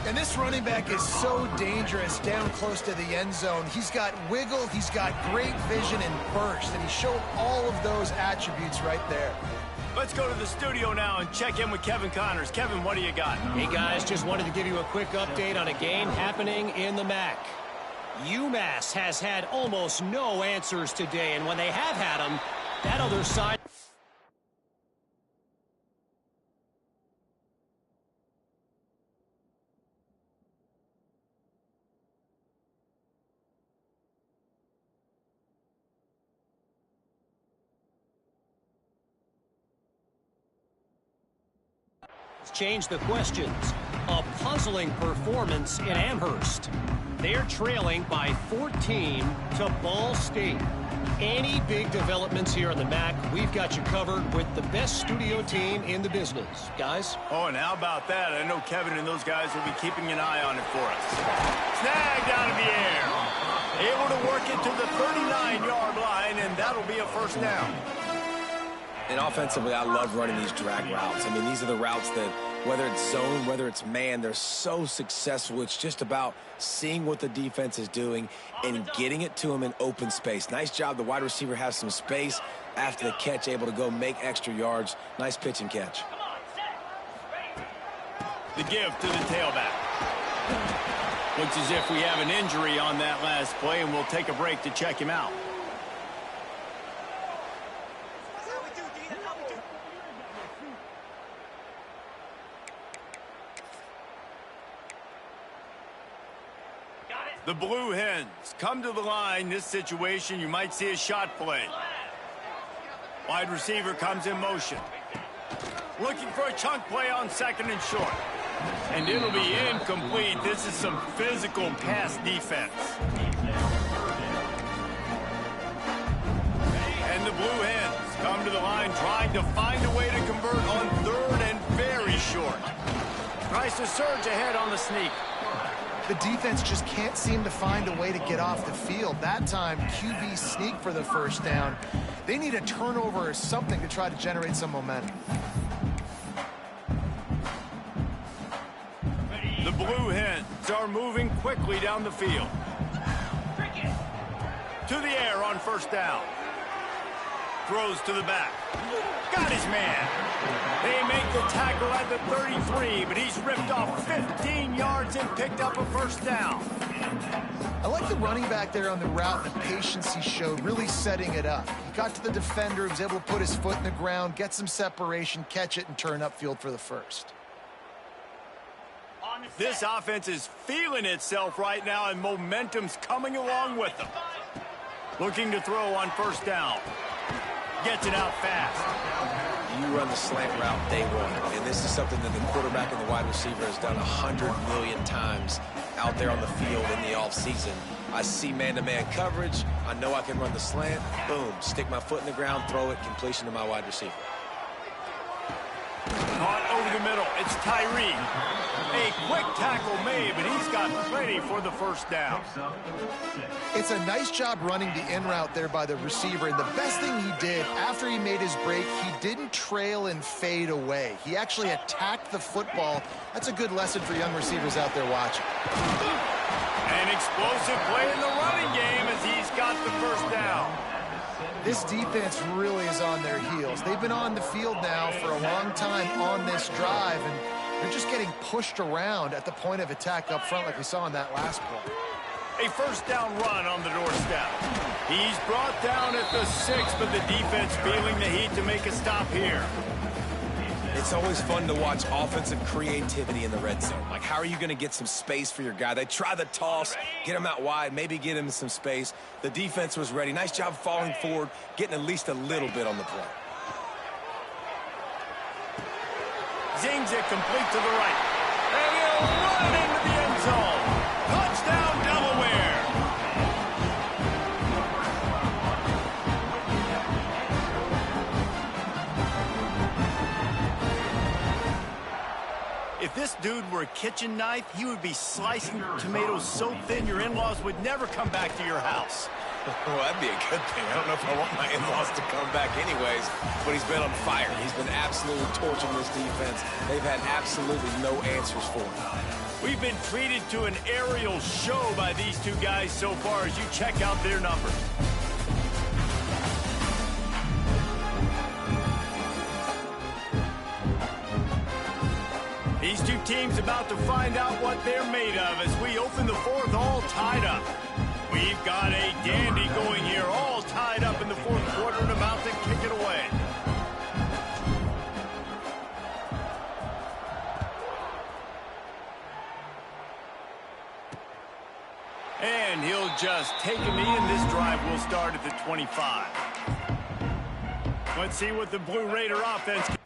And this running back is so dangerous down close to the end zone. He's got wiggle, he's got great vision and burst, and he showed all of those attributes right there. Let's go to the studio now and check in with Kevin Connors. Kevin, what do you got? Hey, guys, just wanted to give you a quick update on a game happening in the MAC. UMass has had almost no answers today, and when they have had them, that other side... Change the questions. A puzzling performance in Amherst. They're trailing by 14 to Ball State. Any big developments here in the MAC, we've got you covered with the best studio team in the business. Guys? Oh, and how about that? I know Kevin and those guys will be keeping an eye on it for us. Snagged out of the air. Able to work it to the 39-yard line, and that'll be a first down. And offensively, I love running these drag routes. I mean, these are the routes that, whether it's zone, whether it's man, they're so successful. It's just about seeing what the defense is doing and getting it to them in open space. Nice job. The wide receiver has some space after the catch, able to go make extra yards. Nice pitch and catch. The give to the tailback. Looks as if we have an injury on that last play, and we'll take a break to check him out. The Blue Hens come to the line. This situation, you might see a shot play. Wide receiver comes in motion. Looking for a chunk play on 2nd and short. And it'll be incomplete. This is some physical pass defense. And the Blue Hens come to the line trying to find a way to convert on 3rd and very short. Tries to surge ahead on the sneak. The defense just can't seem to find a way to get off the field. That time, QB sneak for the first down. They need a turnover or something to try to generate some momentum. The Blue Hens are moving quickly down the field. To the air on first down. Throws to the back. Got his man. They make the tackle at the 33, but he's ripped off 15 yards and picked up a first down. I like the running back there on the route and the patience he showed, really setting it up. He got to the defender, was able to put his foot in the ground, get some separation, catch it, and turn upfield for the first. This offense is feeling itself right now, and momentum's coming along with them. Looking to throw on first down. Gets it out fast. You run the slant route day one, and this is something that the quarterback and the wide receiver has done 100 million times out there on the field in the offseason. I see man-to-man coverage. I know I can run the slant. Boom, stick my foot in the ground, throw it, completion to my wide receiver. Caught over the middle. It's Tyree. A quick tackle made, but he's got plenty for the first down. It's a nice job running the in route there by the receiver, and the best thing he did after he made his break, he didn't trail and fade away. He actually attacked the football. That's a good lesson for young receivers out there watching. An explosive play in the running game as he's got the first down. This defense really is on their heels. They've been on the field now for a long time on this drive, and they're just getting pushed around at the point of attack up front like we saw in that last play. A first down run on the doorstep. He's brought down at the 6, but the defense feeling the heat to make a stop here. It's always fun to watch offensive creativity in the red zone. Like, how are you going to get some space for your guy? They try the toss, get him out wide, maybe get him some space. The defense was ready. Nice job falling forward, getting at least a little bit on the play. Zings it complete to the right. And he'll run into the end zone. Touchdown, Delaware. If this dude were a kitchen knife, he would be slicing tomatoes so thin your in-laws would never come back to your house. Well, that'd be a good thing. I don't know if I want my in-laws to come back anyways, but he's been on fire. He's been absolutely torching this defense. They've had absolutely no answers for him. We've been treated to an aerial show by these two guys so far as you check out their numbers. These two teams about to find out what they're made of as we open the fourth all tied up. We've got a dandy going here, all tied up in the fourth quarter and about to kick it away. And he'll just take a knee, and this drive will start at the 25. Let's see what the Blue Raider offense can.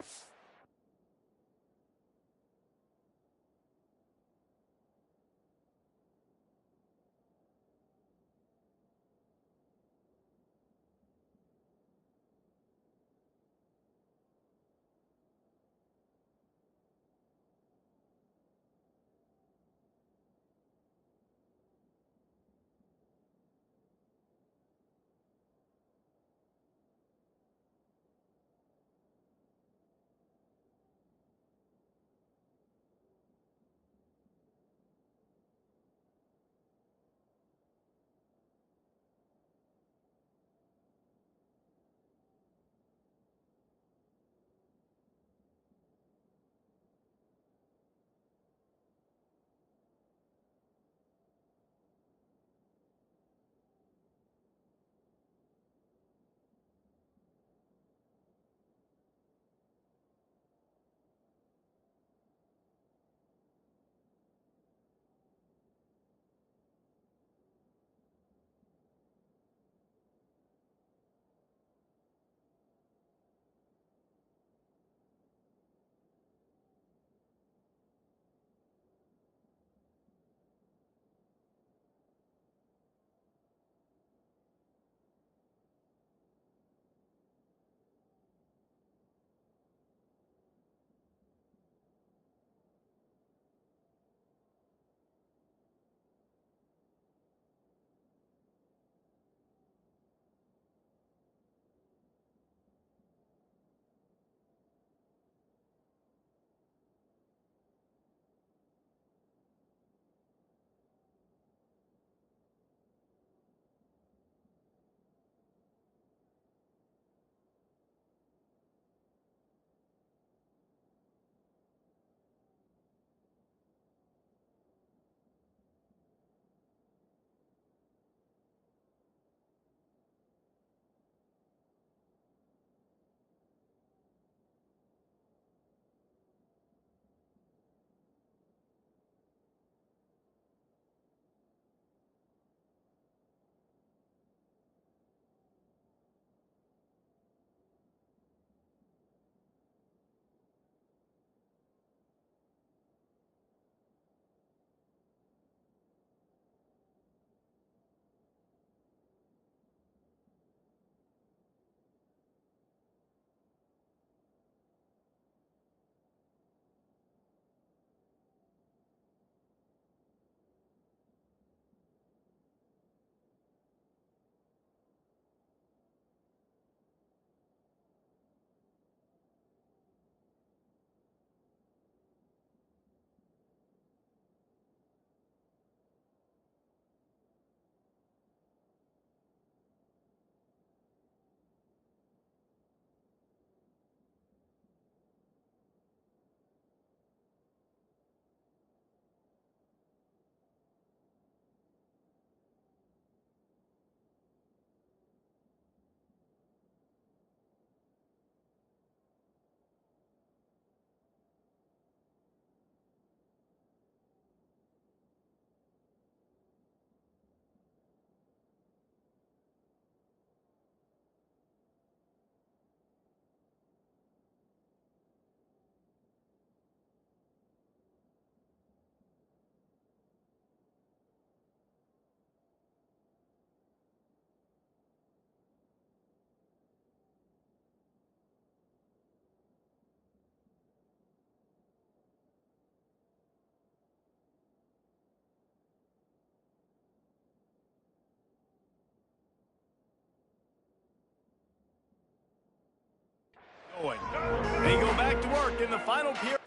They go back to work in the final period.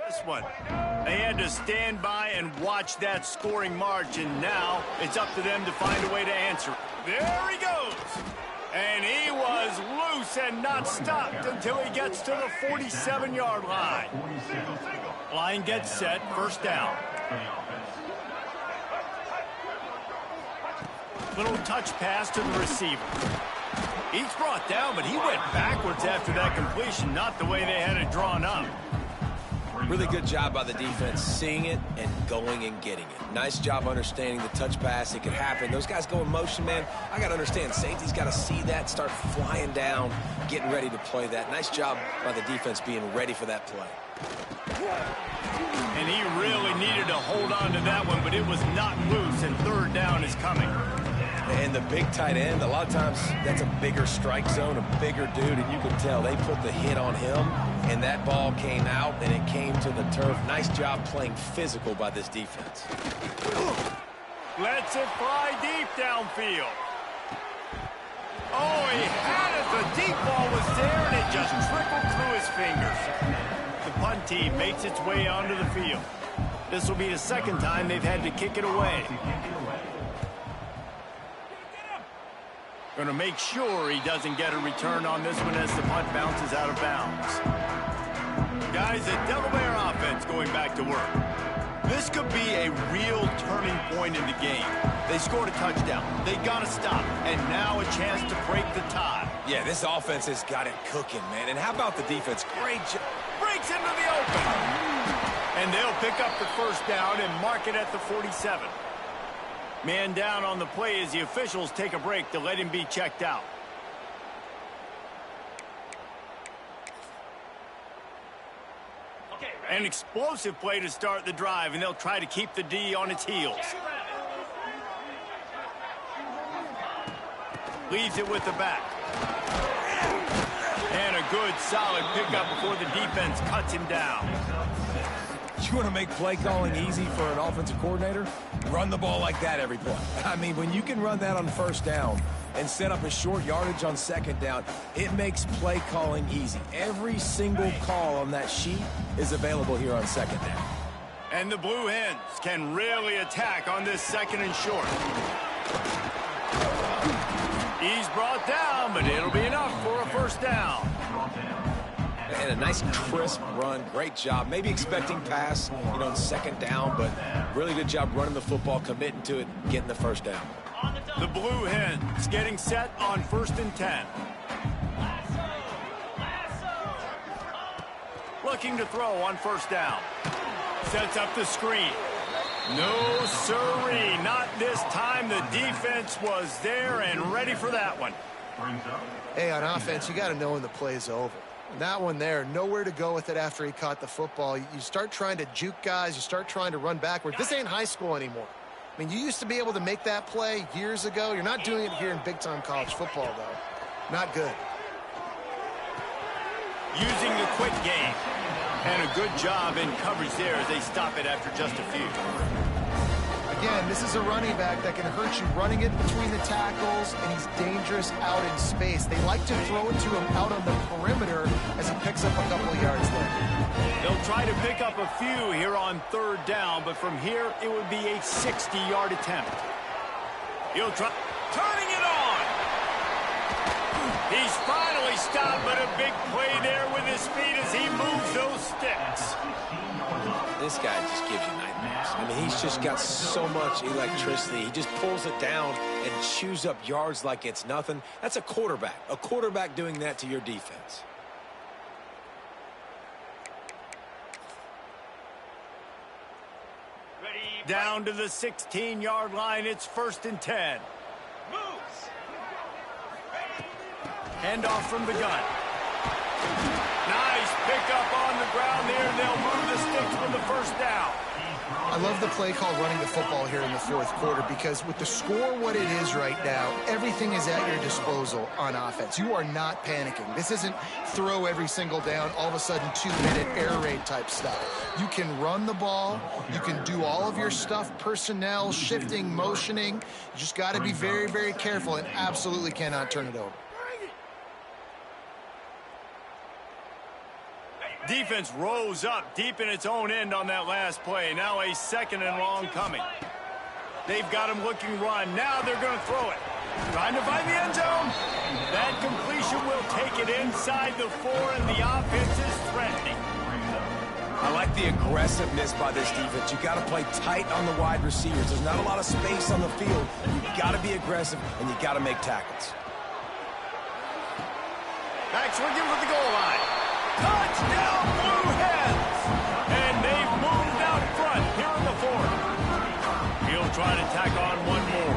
This one, they had to stand by and watch that scoring march, and now it's up to them to find a way to answer. There he goes. And he was loose and not stopped until he gets to the 47-yard line. Line gets set, first down. Little touch pass to the receiver. He's brought down, but he went backwards after that completion, not the way they had it drawn up. Really good job by the defense, seeing it and going and getting it. Nice job understanding the touch pass. It could happen. Those guys go in motion, man. I got to understand, safety's got to see that, start flying down, getting ready to play that. Nice job by the defense being ready for that play. And he really needed to hold on to that one, but it was not loose, and third down is coming. And the big tight end, a lot of times that's a bigger strike zone, a bigger dude, and you can tell they put the hit on him, and that ball came out, and it came to the turf. Nice job playing physical by this defense. Lets it fly deep downfield. Oh, he had it. The deep ball was there, and it just trickled through his fingers. The punt team makes its way onto the field. This will be the second time they've had to kick it away. Going to make sure he doesn't get a return on this one as the punt bounces out of bounds. Guys, the Delaware offense going back to work. This could be a real turning point in the game. They scored a touchdown. They got to stop. And now a chance to break the tie. Yeah, this offense has got it cooking, man. And how about the defense? Great job. Breaks into the open. And they'll pick up the first down and mark it at the 47. Man down on the play as the officials take a break to let him be checked out. An explosive play to start the drive, and they'll try to keep the D on its heels. Leaves it with the back. And a good, solid pickup before the defense cuts him down. You want to make play calling easy for an offensive coordinator? Run the ball like that every play. I mean, when you can run that on first down and set up a short yardage on second down, it makes play calling easy. Every single call on that sheet is available here on second down. And the Blue Hens can really attack on this second and short. He's brought down, but it'll be enough for a first down. And a nice crisp run. Great job. Maybe expecting pass, in second down, but really good job running the football, committing to it, getting the first down. The Blue Hens getting set on 1st and 10. Looking to throw on 1st down. Sets up the screen. No sirree, not this time. The defense was there and ready for that one. Hey, on offense, you got to know when the play's over. And that one there, nowhere to go with it after he caught the football. You start trying to juke guys. You start trying to run backward. This ain't high school anymore. I mean, you used to be able to make that play years ago. You're not doing it here in big-time college football, though. Not good. Using the quick game. And a good job in coverage there as they stop it after just a few. Again, this is a running back that can hurt you running it between the tackles, and he's dangerous out in space. They like to throw it to him out on the perimeter as he picks up a couple of yards there. They'll try to pick up a few here on 3rd down, but from here it would be a 60-yard attempt. He'll try turning it on. He's finally stopped, but a big play there with his feet as he moves those sticks. This guy just gives you nightmares. I mean, he's just got so much electricity. He just pulls it down and chews up yards like it's nothing. That's a quarterback. A quarterback doing that to your defense. Down to the 16-yard line. It's 1st and 10. Hand off from the gun. Nice pickup on the ground there. They'll move the sticks with the first down. I love the play call running the football here in the 4th quarter because with the score what it is right now, everything is at your disposal on offense. You are not panicking. This isn't throw every single down, all of a sudden 2-minute air raid type stuff. You can run the ball. You can do all of your stuff, personnel, shifting, motioning. You just got to be very, very careful and absolutely cannot turn it over. Defense rose up deep in its own end on that last play. Now a 2nd and long coming. They've got him looking run. Now they're going to throw it. Trying to find the end zone. That completion will take it inside the 4, and the offense is threatening. I like the aggressiveness by this defense. You got to play tight on the wide receivers. There's not a lot of space on the field. You got to be aggressive, and you got to make tackles. Back swinging for the goal line. Touchdown, Blue Hens! And they've moved out front here in the 4th. He'll try to tack on one more.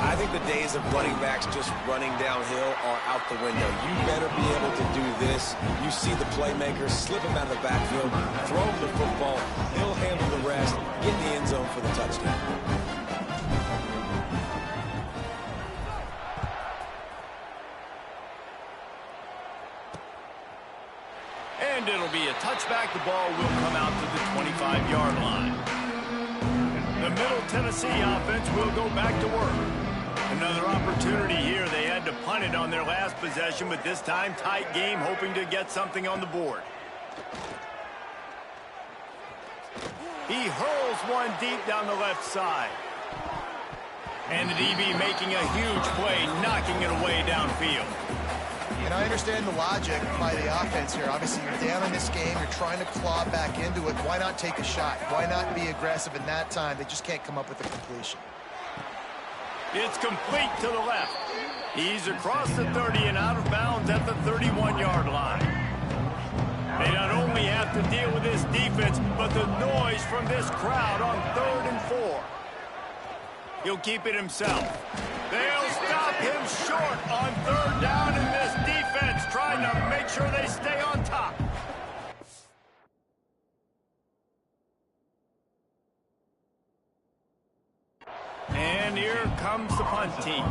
I think the days of running backs just running downhill are out the window. You better be able to do this. You see the playmaker, slip him out of the backfield, throw him the football, he'll handle the rest, get in the end zone for the touchdown. And it'll be a touchback. The ball will come out to the 25-yard line. The Middle Tennessee offense will go back to work. Another opportunity here. They had to punt it on their last possession, but this time tight game, hoping to get something on the board. He hurls one deep down the left side. And the DB making a huge play, knocking it away downfield. And I understand the logic by the offense here. Obviously, you're down in this game. You're trying to claw back into it. Why not take a shot? Why not be aggressive in that time? They just can't come up with a completion. It's complete to the left. He's across the 30 and out of bounds at the 31-yard line. They not only have to deal with this defense, but the noise from this crowd on 3rd and 4. He'll keep it himself. They'll stop him short on 3rd down, and this defense trying to make sure they stay on top. And here comes the punt team.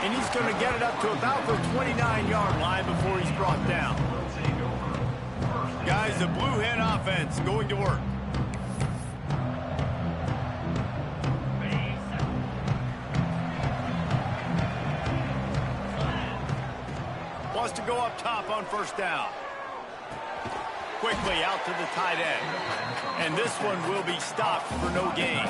And he's going to get it up to about the 29-yard line before he's brought down. Guys, the Blue Hen offense going to work. Wants to go up top on 1st down. quickly out to the tight end. And this one will be stopped for no gain.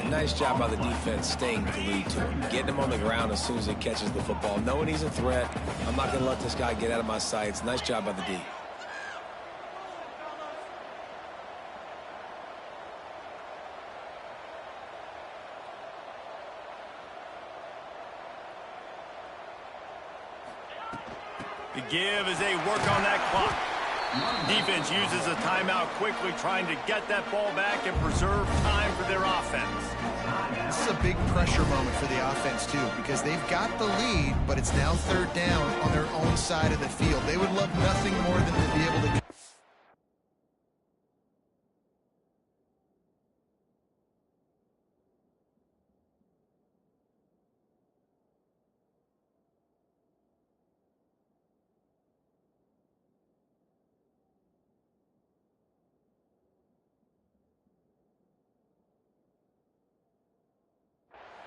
Nice job by the defense staying glued to him, getting him on the ground as soon as he catches the football, knowing he's a threat. I'm not going to let this guy get out of my sights. Nice job by the D. The give as they work on that clock. Defense uses a timeout quickly, trying to get that ball back and preserve time for their offense. This is a big pressure moment for the offense, too, because they've got the lead, but it's now third down on their own side of the field. They would love nothing more than to be able to...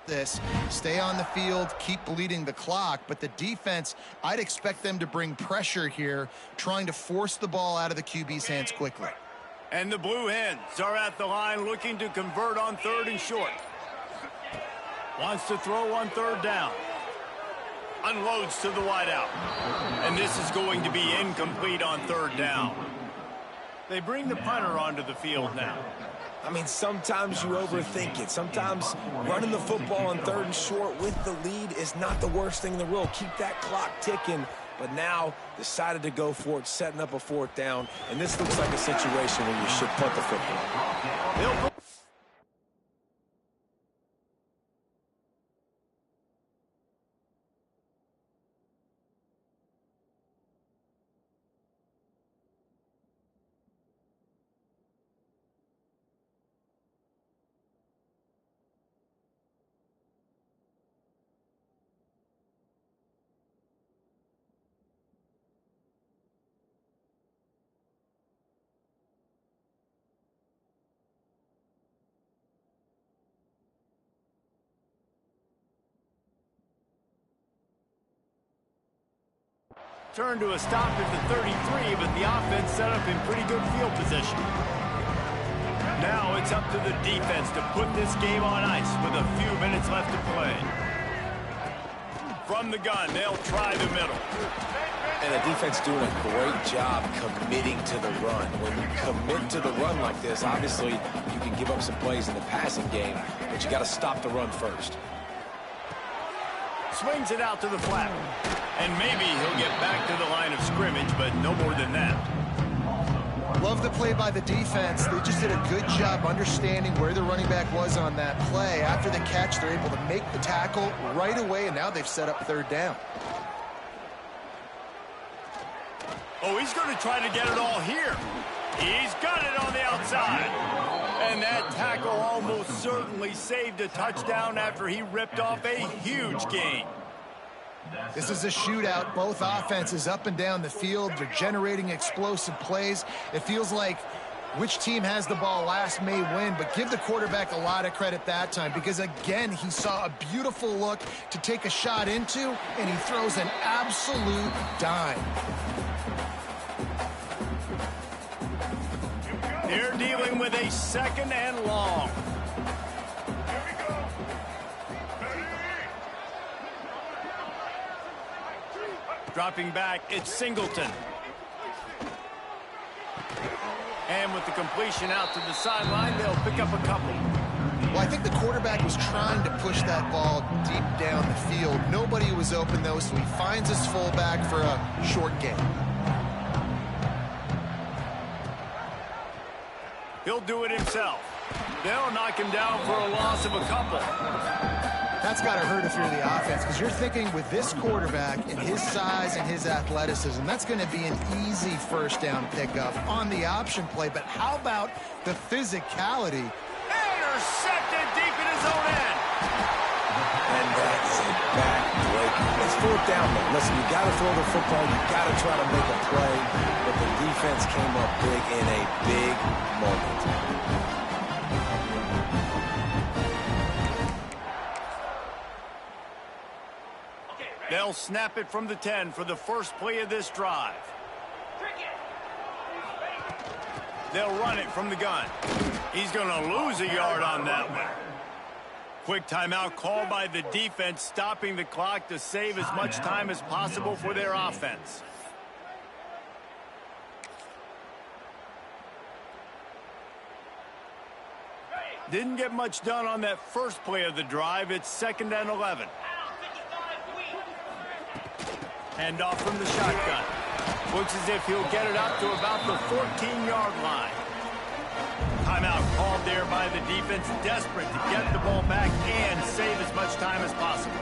this, stay on the field, keep bleeding the clock, but the defense, I'd expect them to bring pressure here, trying to force the ball out of the QB's hands quickly. And the Blue Hens are at the line looking to convert on 3rd and short. Wants to throw on 3rd down. Unloads to the wideout. And this is going to be incomplete on 3rd down. They bring the punter onto the field now. I mean, sometimes you overthink it. Sometimes running the football on 3rd and short with the lead is not the worst thing in the world. Keep that clock ticking. But now decided to go for it, setting up a 4th down. And this looks like a situation where you should punt the football. Turn to a stop at the 33, but the offense set up in pretty good field position. Now it's up to the defense to put this game on ice with a few minutes left to play. From the gun, they'll try the middle. And the defense doing a great job committing to the run. When you commit to the run like this, obviously you can give up some plays in the passing game, but you got to stop the run first. Swings it out to the flat. And maybe he'll get back to the line of scrimmage, but no more than that. Love the play by the defense. They just did a good job understanding where the running back was on that play. After the catch, they're able to make the tackle right away, and now they've set up 3rd down. Oh, he's going to try to get it all here. He's got it on the outside. And that tackle almost certainly saved a touchdown after he ripped off a huge gain. This is a shootout. Both offenses up and down the field. They're generating explosive plays. It feels like which team has the ball last may win, but give the quarterback a lot of credit that time because, again, he saw a beautiful look to take a shot into, and he throws an absolute dime. They're dealing with a 2nd and long. Dropping back, it's Singleton. And with the completion out to the sideline, they'll pick up a couple. Well, I think the quarterback was trying to push that ball deep down the field. Nobody was open, though, so he finds his fullback for a short gain. He'll do it himself. They'll knock him down for a loss of a couple. That's got to hurt if you're the offense, because you're thinking with this quarterback and his size and his athleticism, that's going to be an easy 1st down pickup on the option play. But how about the physicality? Intercepted deep in his own end. And that's a back-breaker. It's 4th down, though. Listen, you got to throw the football. You got to try to make a play. But the defense came up big in a big moment. They'll snap it from the 10 for the first play of this drive. They'll run it from the gun. He's going to lose a yard on that one. Quick timeout called by the defense, stopping the clock to save as much time as possible for their offense. Didn't get much done on that first play of the drive. It's 2nd and 11. Hand off from the shotgun. Looks as if he'll get it up to about the 14-yard line. Timeout called there by the defense, desperate to get the ball back and save as much time as possible.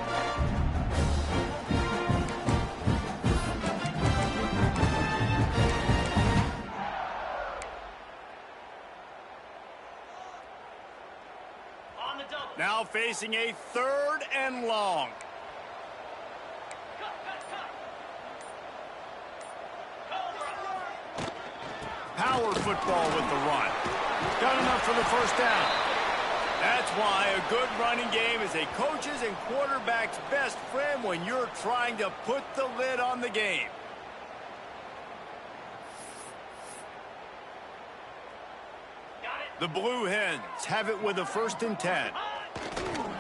Now facing a 3rd and long. Power football with the run. Got enough for the first down. That's why a good running game is a coach's and quarterback's best friend when you're trying to put the lid on the game. The Blue Hens have it with a 1st and 10.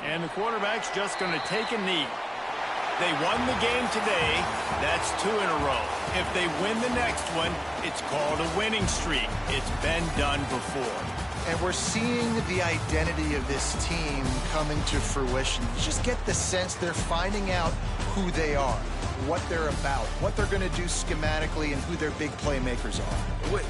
And the quarterback's just going to take a knee. They won the game today. That's 2 in a row. If they win the next one, it's called a winning streak. It's been done before. And we're seeing the identity of this team coming to fruition. You just get the sense they're finding out who they are, what they're about, what they're going to do schematically, and who their big playmakers are.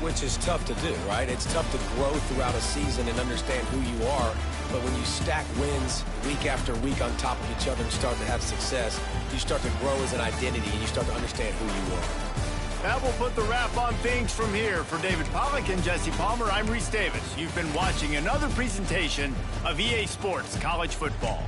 Which is tough to do, right? It's tough to grow throughout a season and understand who you are. But when you stack wins week after week on top of each other and start to have success, you start to grow as an identity and you start to understand who you are. That will put the wrap on things from here. For David Pollack and Jesse Palmer, I'm Reese Davis. You've been watching another presentation of EA Sports College Football.